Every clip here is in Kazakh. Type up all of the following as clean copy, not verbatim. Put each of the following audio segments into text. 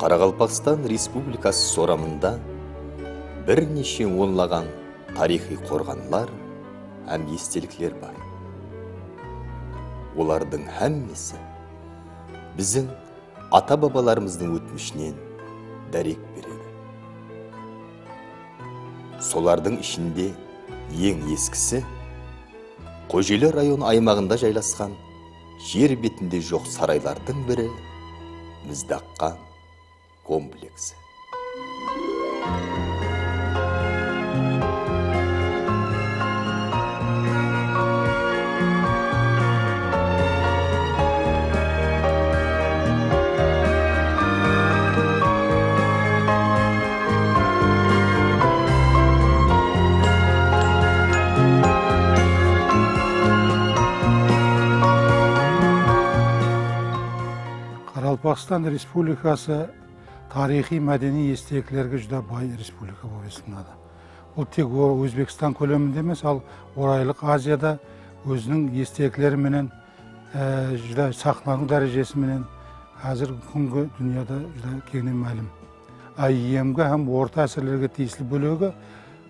Қарақалпақстан Республикасы сорамында бірнеше онлаған тарихи қорғанлар һәм естеліктер бар. Олардың әммесі біздің ата-бабаларымыздың өтмішінен дәрек береді. Солардың ішінде ең ескісі Қожелі район аймағында жайласқан жер бетінде жоқ сарайлардың бірі Міздаққан комплексі. Қарақалпақстан Республикасы тарихи мәдени естеліктерге жүдә бай республика болып есімдеді. Бұл тек Өзбекстан көлемінде емес, ал Орайлық Азияда өзінің естеліктері менен жүдә сақлану дәрежесі менен қазір күнгі дүнияда жүдә кеңінен мәлім. АИМ-ге һәм орта әсірлерге тиесілі бөлігі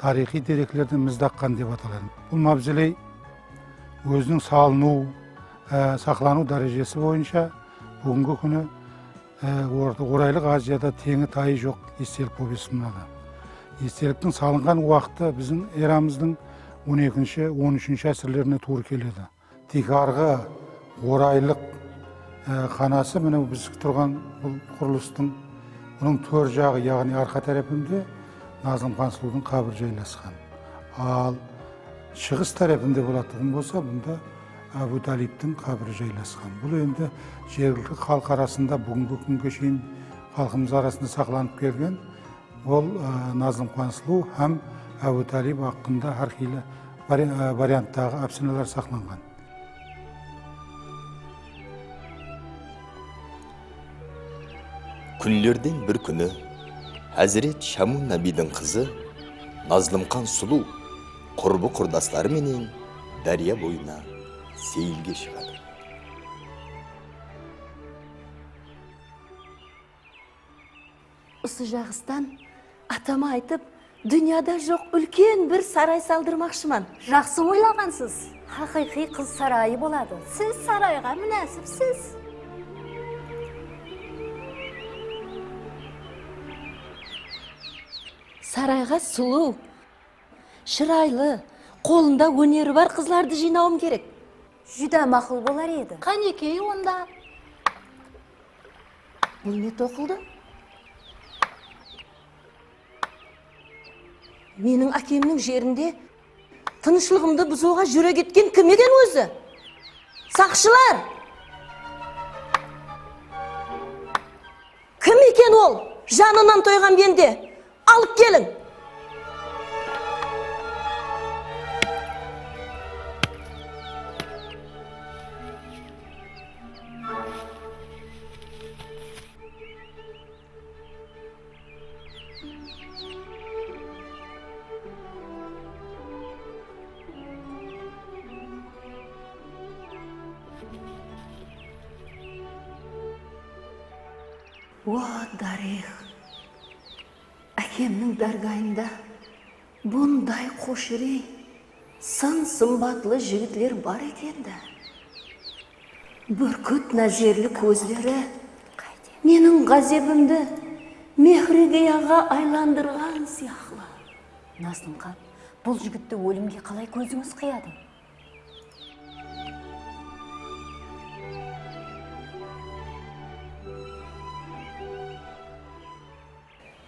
тарихи деректерді Міздаққан деп аталады. Бұл мавзолей өзінің салыну, сақлану дәрежесі бойынша бүгінгі күні Орайлық Азияда теңі тайы жоқ естелік болып есімдеді. Естеліктің салынған уақыты біздің эрамыздың 12-13 әсірлеріне тура келеді. Тикарғы Орайлық қанасы міне біз тұрған бұл құрылыстың бұның төр жағы, яғни арқа тарапында Назым-хан сұлудың қабірі жайласқан. Ал шығыс тарапында болатын болса, бұнда Әбу-Талиптің қабірі жайласқан. Бұл енді жергілікті халық арасында бүгінгі күнге шейін халқымыз арасында сақланып келген ол Назым-хан сұлу һәм Әбу-Талиб хақында әрқилы варианттағы әпсаналар сақланған. Күнлерден бір күні Әзірет Шамун Набидің қызы Назым-хан сұлу құрбы құрдастары менен дария бойына сейілге шығады. Осы жағыстан атама айтып, дүнияда жоқ үлкен бір сарай салдырмақшыман. Жақсы ойлағансыз. Хақиқи қыз сарайы болады. Сіз сарайға мүнәсіпсіз. Сарайға сұлу, шырайлы, қолында өнері бар қызларды жинауым керек. Жүдә мақұл болар еді. Қанекей онда. Бұл не тоқылды? Менің әкемнің жерінде тынышлығымды бұзуға жүре кеткен кім екен өзі? Сақшылар! Кім екен ол? Жанынан тойған бенде. Алып келін! О, дарих! Әкемнің даргайында бұндай қошырей, сын сымбатлы жігітлер бар екенді. Бүркіт нәзерлі көздері менің ғазебімді мехригияға айландырған сияқлы. Назым-хан, бұл жігітті өлімге қалай көзіңіз қияды?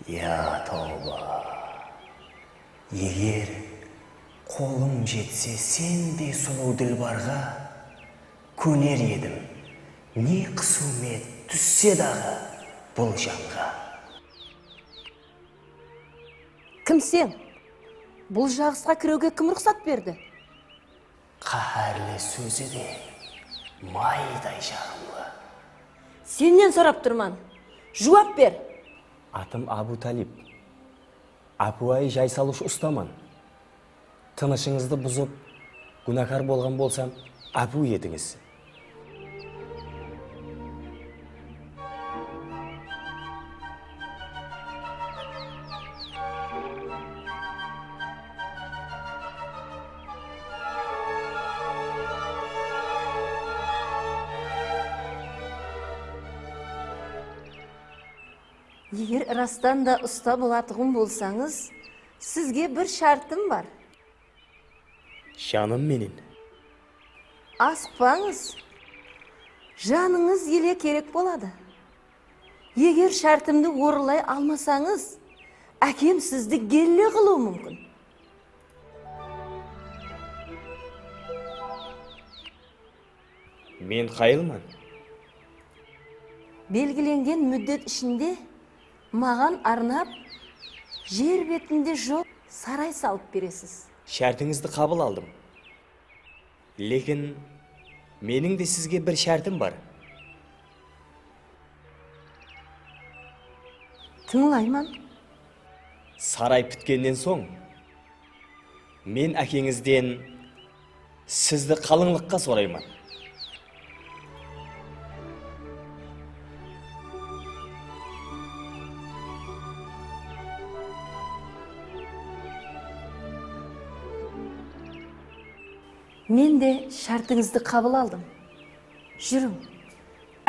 Я тауба, егер қолым жетсе сендей сұлу ділбарға көнер едім, не қысылмет түссе дағы бұл жанға. Кім сен? Бұл жағысқа кіруге кім рұқсат берді? Қаһарлы сөзі де майдай жағымлы. Сенен сұрап тұрман. Жуап бер. Атым Абу-Талиб. Апуай жай салушы ұстаман. Тынышыңызды бұзып, күнәкар болған болсам, апу едіңіз. Егер растан да ұста болатығын болсаңыз, сізге бір шартым бар. Жаным менен. Асықпаңыз. Жаныңыз еле керек болады. Егер шартымды орылай алмасаңыз, әкем сізді гелле қылуы мүмкін. Мен қайылман. Белгіленген мүддет ішінде маған арнап, жер бетінде жоқ сарай салып бересіз. Шартыңызды қабыл алдым. Лекін менің де сізге бір шартым бар. Тыңлайман. Сарай біткеннен соң, мен әкеңізден сізді қалыңлыққа сораймын. Мен де шартыңызды қабыл алдым. Жүрің,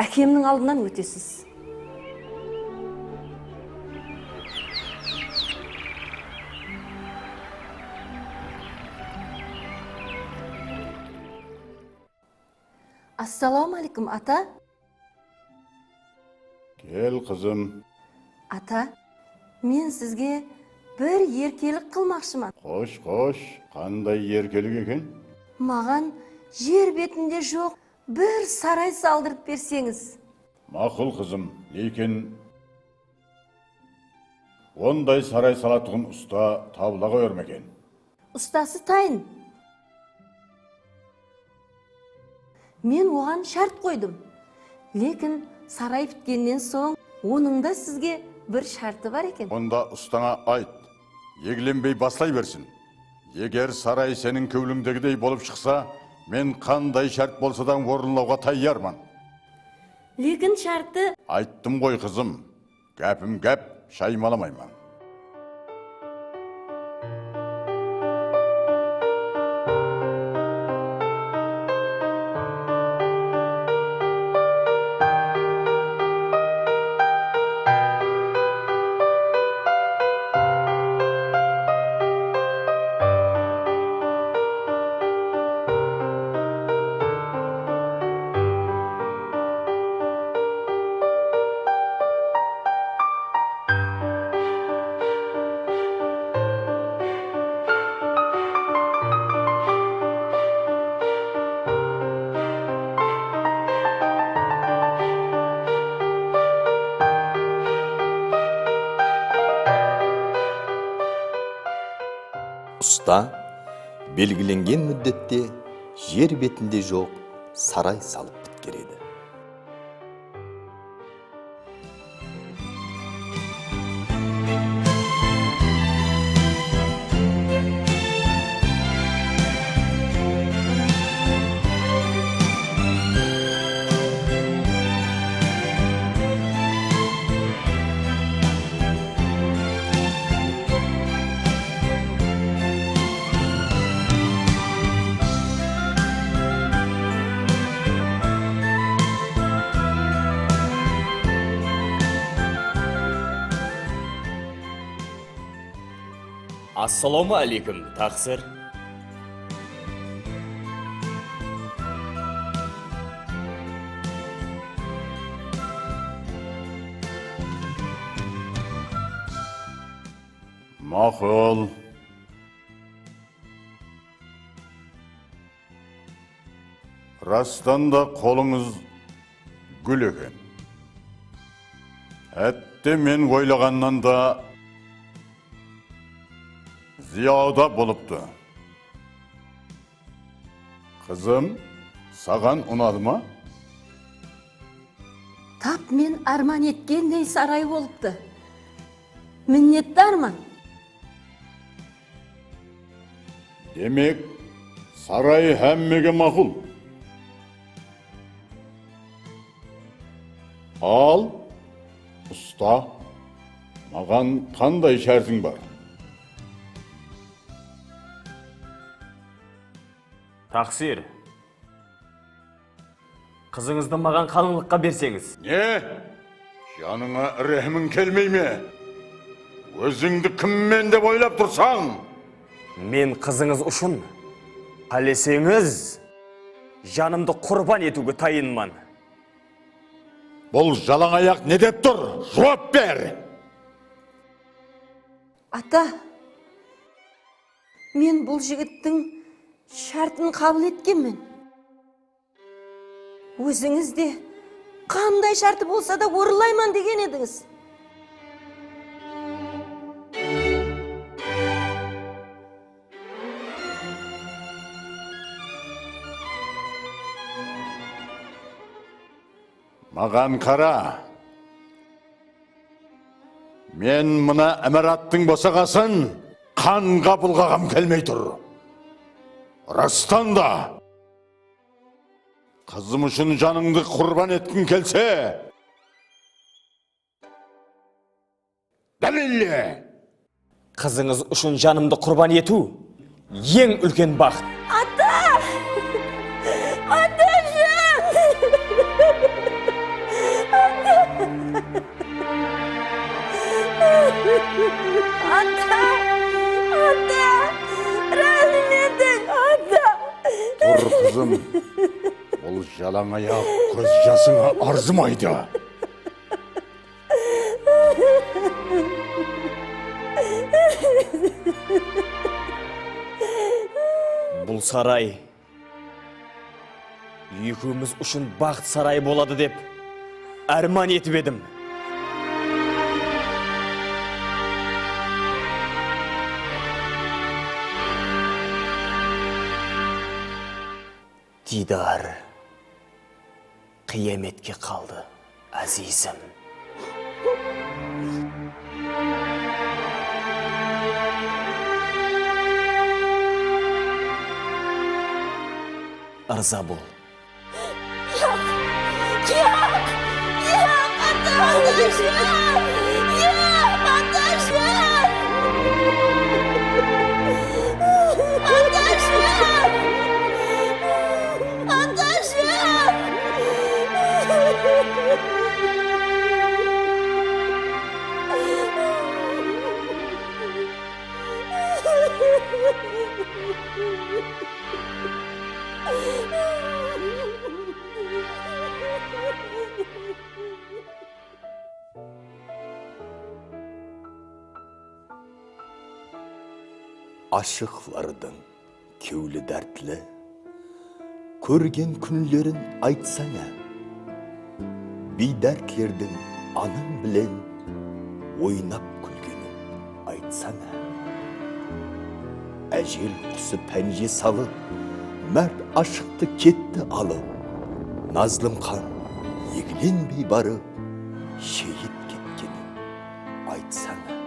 әкемнің алдынан өтесіз. Ассаламу-алейкум, ата. Кел, қызым. Ата, мен сізге бір еркелік қылмақшымын. Қош, қандай еркелік екен? Маған жер бетінде жоқ бір сарай салдырып берсеңіз. Мақұл, қызым, лейкен ондай сарай салатығын ұста табылаға өрмекен. Ұстасы тайын. Мен оған шарт қойдым. Лекін сарай біткеннен соң, оның да сізге бір шарты бар екен. Онда ұстаңа айт, егіленбей баслай берсін. Егер сарай сенің көңіліңдегідей болып шықса, мен қандай шарт болса да орындауға таярмын. Лекін шарты... Айттым ғой, қызым, гәпім гәп, шаймаламаймын. Ұста белгіленген мүддетте жер бетінде жоқ сарай салып біткереді. Ассаламу алейкум, тақсыр. Мақұл. Растан да қолыңыз гүл екен. Әтті мен ойлағаннан да зияда болыпты. Қызым, саған ұнады ма? Тап мен арман еткендей сарай болыпты. Міннетті арман. Демек, сарай әммеге мақұл. Ал, ұста, маған қандай шартың бар? Тақсир, қызыңызды маған қалыңлыққа берсеңіз. Не? Жаныңа рәхімің келмей ме? Өзіңді кіммен деп ойлап тұрсаң? Мен қызыңыз үшін қалесеңіз жанымды құрбан етуге тайынман. Бұл жалаң аяқ не деп тұр? Жауап бер! Ата, мен бұл жігіттің шартын қабыл еткенмін. Өзіңіз де қандай шарты болса да орындаймын деген едіңіз. Маған қара. Мен мына әміраттың босағасын қанға бұлғағам келмей тұр. Растан да, қызым үшін жаныңды құрбан еткін келсе, дәлеле! Қызыңыз үшін жанымды құрбан ету ең үлкен бақыт. Тұр қызым, бұл жалаң аяқ көз жасыңа арзымайды. Бұл сарай екеуміз үшін бақыт сарайы болады деп арман етіп едім. Дидар қияметке қалды, әзизім. Ырза бол. Ашықлардың кеулі дәртлі, көрген күнлерін айтсаңа, бейдәртлердің аның білен ойнап күлгенін айтсаңа. Әжел құсы пәнже салып, мәрт ашықты кетті алып, Назлым қан егіленбей барып, шейіт кеткенін айтсаңа.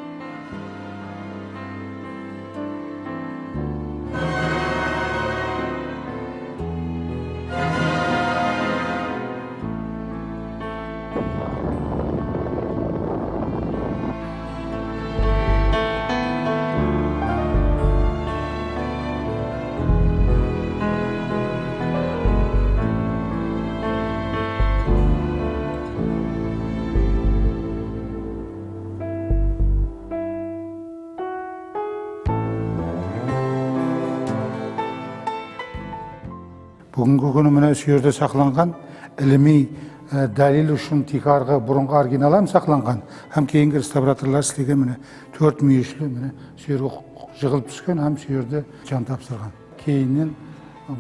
Бүгінгі күні мына сүйерде сақланған іліми дәлел үшін тикарғы бұрынғы оригиналам сақланған. Һәм кейінгі реставраторлар істеген міне 4 мүйішлі міне сүйерге жығылып түскен, һәм сүйерде жан тапсырған. Кейіннен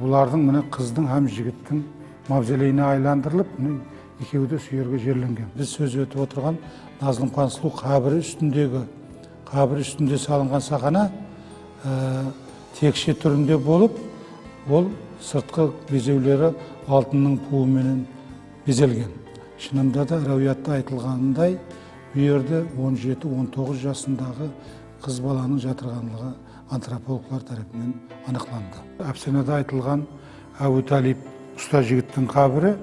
бұлардың міне қыздың һәм жігіттің мавзолейіне айландырылып, міне екеуі де сүйерге жерленген. Біз сөз өтіп отырған Назлым хан сұлу қабірі үстінде салынған сақана текше түрінде болып, ол сыртқы безеулері алтынның пуымен безелген. Шынында да рауиятта айтылғанындай, бұл жерде 17-19 жасындағы қыз баланың жатырғанлығы антропологлар тарапынан анықталды. Әфсанада айтылған Әбу Талиб ұста жігіттің қабірі,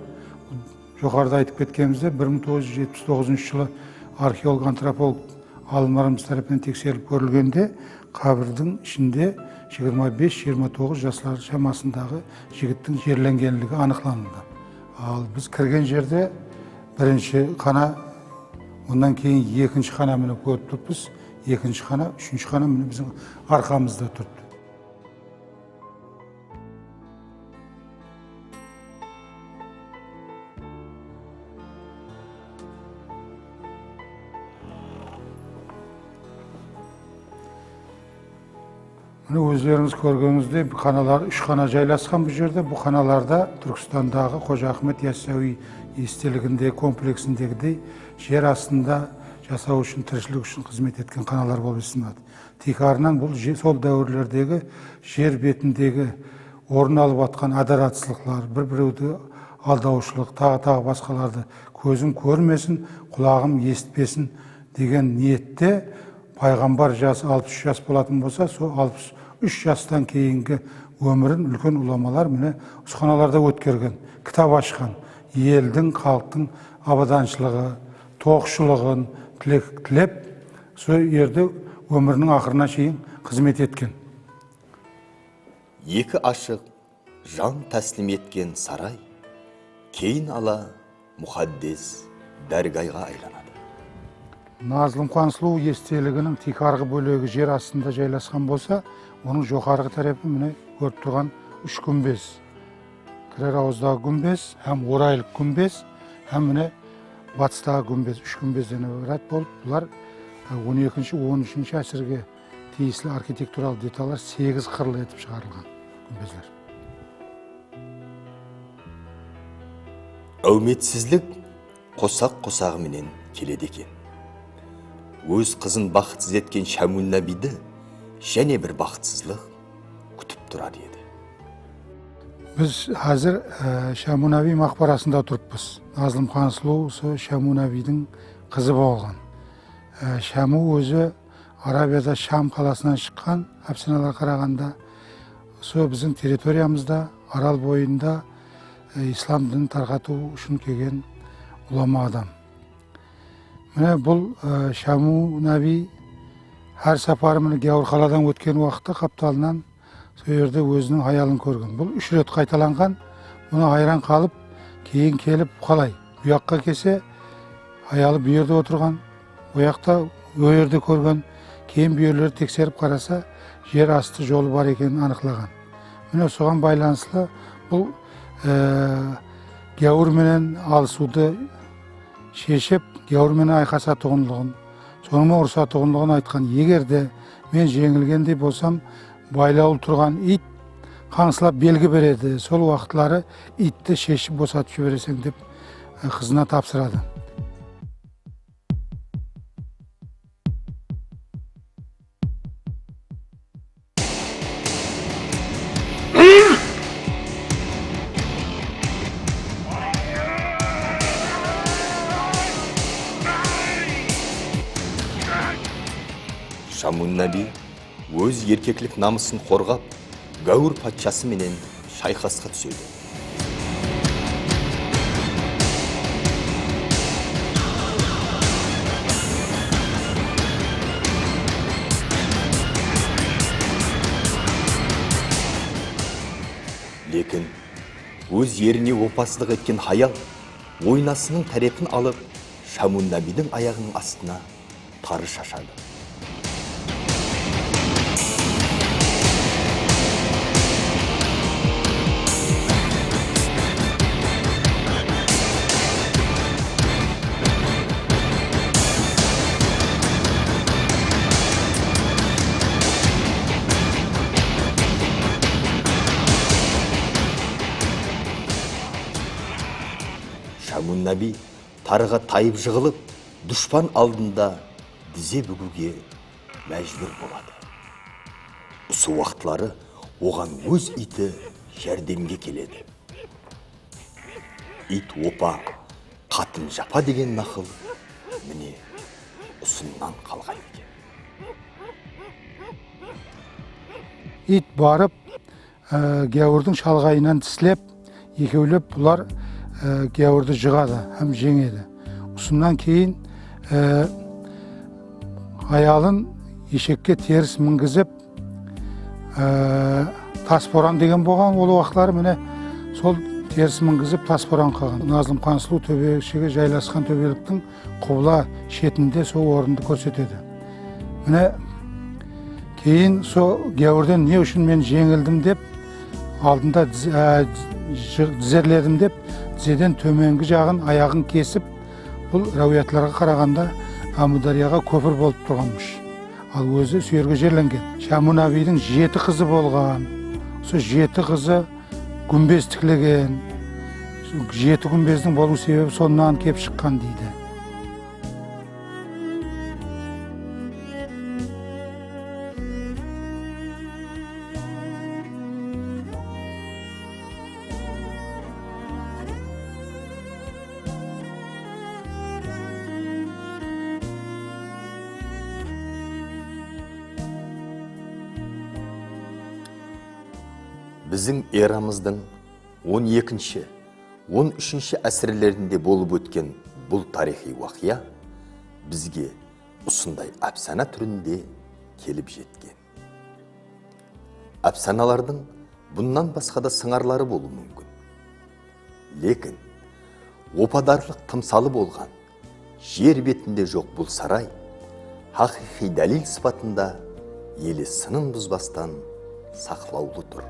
жоғарыда айтып кеткенімізде 1979 жылы археолог антрополог ғалымдарымыз тарапынан тексеріліп көрілгенде, қабірдің ішінде 25-29 жастар шамасындағы жігіттің жерленгенлігі анықталды. Ал біз кірген жерде бірінші қана Ondan кейін екінші қана міне көріп тұрмыз. Екінші қана, үшінші қана міне біздің арқамызда тұрды. Міне өздеріңіз көргеніңіздей қаналар үш қана жайласқан бұл жерде. Бұл қаналарда Түркістандағы Қожа Ахмет Яссауи естелігінде комплексіндегідей жер астында жасау үшін, тіршілік үшін қызмет еткен қаналар болып есімнады. Тикарынан бұл сол дәуірлердегі жер бетіндегі орын алып атқан адаратсыздықтар, бір-біреуді алдаушылық, тағы басқаларды көзім көрмесін, құлағым естіпесін деген ниетте пайғамбар жасы 63 жас болатын болса, сол 63 жастан кейінгі өмірін үлкен ұламалар міне ұсқаналарда өткерген, кітап ашқан, елдің, халықтың абаданшылығы, тоқшылығын тілеп, сол ерде өмірінің ақырына шейін қызмет еткен. Екі ашық жан тәслім еткен сарай, кейін ала мұқаддес дәргайға айланады. Назлым хан сұлу естелігінің тикарғы бөлігі жер астында жайласқан болса, оның жоғарғы тарапы міне көріп тұрған үш күмбез. Кірер ауыздағы күмбез, һәм орайлық күмбез, һәм міне батыстағы күмбез, үш күмбезден ibarat болып, бұлар 12-13 әсірге тиесілі архитектуралық деталар 8 қырлы етіп шығарылған күмбезлер. Әуметсізлік қосақ-қосағы менен келеді екен. Өз қызын бақытсыз еткен Шамун Набиді және бір бақытсызлық күтіп тұрады еді. Біз қазір Шамун Наби мақбарасында тұрыппыз. Назлым хан сұлу Шамун Набидің қызы болған. Шаму өзі Арабияда Шам қаласынан шыққан, әпсаналар қарағанда, біздің территориямызда, Арал бойында ислам дінін тарқату үшін келген ұлама адам. Міне бұл Шаму Наби әр сапары міне Гаур қаладан өткен уақытта қапталынан сол жерде өзінің аялын көрген. Бұл 3 рет қайталанған, бұны айран қалып, кейін келіп қалай. Бұяққа келсе, аялы бүйерде отырған, бұяқта өйерде көрген, кейін бүйерлерді тексеріп қараса, жер асты жолы бар екенін анықлаған. Міне соған байланысты бұл Гаур менен алысуды шешіп, Гаур менен айқасатығынлығын, сонымен ұрсатығынлығын айтқан. Егерде мен жеңілгендей болсам, байлаулы тұрған ит қаңсылап белгі береді. Сол уақытлары итті шешіп босатып жібересің деп қызына тапсырады. Шамун Наби өз еркеклік намысын қорғап, Гаур патшасы менен шайқасқа түседі. Лекін өз еріне опасыздық еткен хаял ойнасының тәрепін алып, Шамун Набидің аяғының астына тары шашады. Шамун Наби тарыға тайып жығылып, дұшпан алдында дизе бүгуге мәжбүр болады. Осы уақытлары оған өз иті жәрдемге келеді. Ит опа, қатын жапа деген нақыл міне ұсыннан қалған екен. Ит барып, Гауырдың шалғайынан тіслеп, екеулеп бұлар Гауырды жығады, һәм жеңеді. Осыннан кейін аялын ешекке теріс мінгізіп, Тасборан деген болған ол уақытлары міне сол теріс мінгізіп тасборан қалған. Назлымхан сұлу төбешіге жайласқан төбеліктің құбыла шетінде сол орынды көрсетеді. Міне кейін сол гәуірден не үшін мен жеңілдім деп, алдында тізерледім деп, тізеден төменгі жағын аяғын кесіп, бұл рәуиятларға қарағанда Әмударияға көпір болып тұрғанмыш. Ал өзі сүйерге жерленген. Шамунабидің 7 қызы болған. Сол 7 қызы күмбез тіклеген. 7 күмбездің болу себебі сонынан кеп шыққан дейді. Біздің эрамыздың 12-13 әсірлерінде болып өткен бұл тарихи уақия бізге ұсындай әпсана түрінде келіп жеткен. Әпсаналардың бұннан басқа да сыңарлары болу мүмкін. Лекін, опадарлық тымсалы болған, жер бетінде жоқ бұл сарай, хақиқи дәлел сыпатында елі сынын бұзбастан сақлаулы тұр.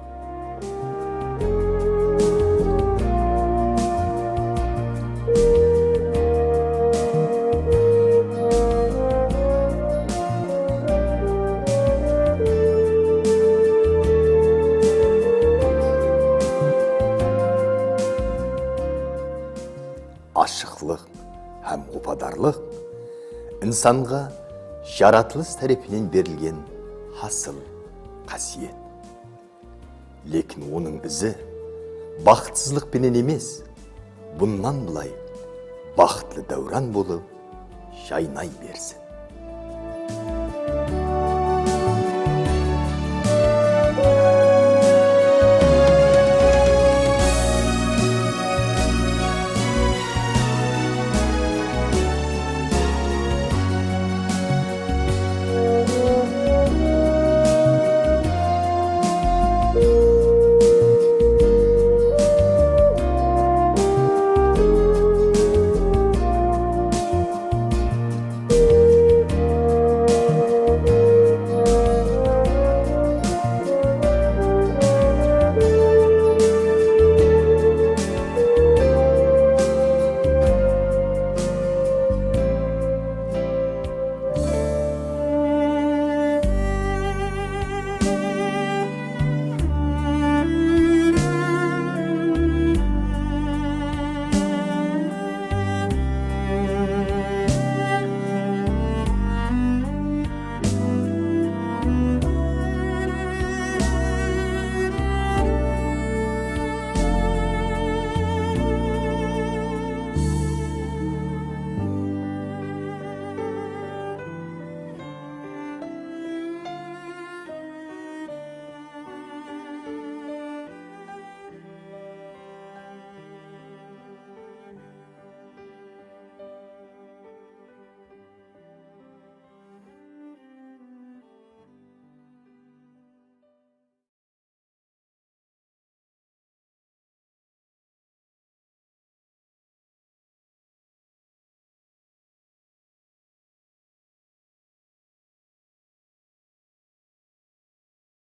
Ашықлық һәм опадарлық инсанға жаратылыс тарапынан берілген хасыл қасиет. Лекін оның ізі бақытсызлықпенен емес, бұннан былай бақытлы дәуран болып жайнай берсін.